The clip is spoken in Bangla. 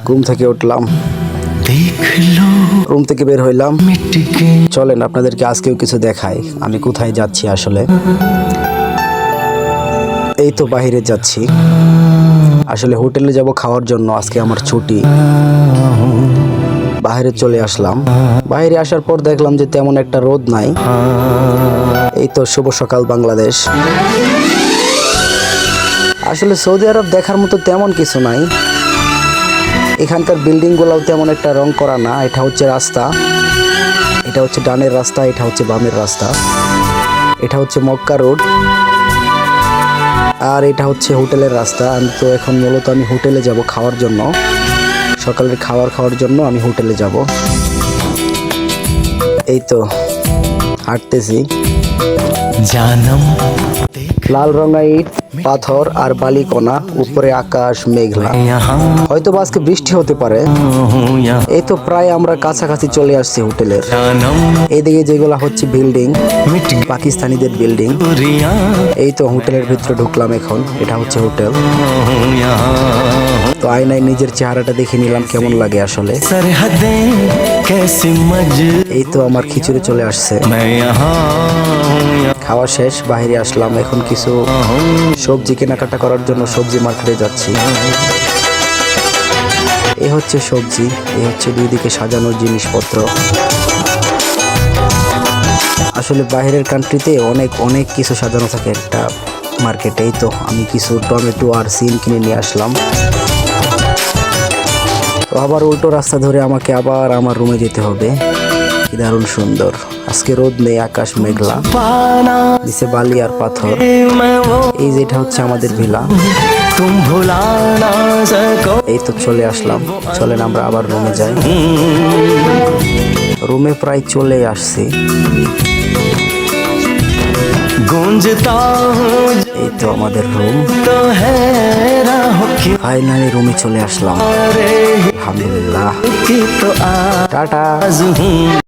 ঘুম থেকে উঠলাম, রুম থেকে বের হইলাম। চলেন আপনাদেরকে আজকেও কিছু দেখাই আমি কোথায় যাচ্ছি। আসলে এই তো বাহিরে যাচ্ছি, আসলে হোটেলে যাব খাওয়ার জন্য। আজকে আমার ছুটি, বাইরে চলে আসলাম। বাইরে আসার পর দেখলাম যে তেমন একটা রোদ নাই। এই তো শুভ সকাল বাংলাদেশ। আসলে সৌদি আরব দেখার মতো তেমন কিছু নাই। এখানকার বিল্ডিং গুলাও তেমন একটা রং করা না। এটা হচ্ছে রাস্তা, এটা হচ্ছে ডানের রাস্তা, এটা হচ্ছে বামের রাস্তা, এটা হচ্ছে মক্কা রোড, আর এটা হচ্ছে হোটেলের রাস্তা। আমি তো এখন মূলত আমি হোটেলে যাব খাওয়ার জন্য, সকালের খাওয়ার জন্য আমি হোটেলে যাব। এই তো হাঁটতেছি, জানাম লাল রঙা ইট পাথর আর বালিকণা, উপরে আকাশ মেঘলা, হয়তো আজকে বৃষ্টি হতে পারে। এই তো প্রায় আমরা কাছাকাছি চলে আসছি হোটেলের। এইদিকে যেগুলা হচ্ছে বিল্ডিং, পাকিস্তানিদের বিল্ডিং। এই তো হোটেলের ভিতরে ঢুকলাম এখন, এটা হচ্ছে হোটেল। তো আয়নায় নিজের চেহারাটা দেখে নিলাম কেমন লাগে আসলে। এই তো আমার খিচুড়ি চলে আসছে। খাওয়া শেষ, বাইরে আসলাম। এখন কিছু সবজি কেনাকাটা করার জন্য সবজি মার্কেটে যাচ্ছি। এ হচ্ছে সবজি, এ হচ্ছে দুই দিকে সাজানোর জিনিসপত্র। আসলে বাইরের কান্ট্রিতে অনেক কিছু সাজানো থাকে একটা মার্কেটে। এই তো আমি কিছু টমেটো আর সিম কিনে নিয়ে আসলাম। তো আবার উল্টো রাস্তা ধরে আমাকে আবার আমার রুমে যেতে হবে। কি দারুণ সুন্দর, আজকে রোদ নেই, আকাশ মেঘলা, নিচে বালি আর পাথর। এই যেটা হচ্ছে আমাদের ভিলা। এই তো চলে আসলাম, চলেন আমরা আবার রুমে যাই। রুমে প্রায় চলে আসছি। এই তো আমাদের রুম, ফাইনালি রুমে চলে আসলাম। আলহামদুলিল্লাহ, টাটা।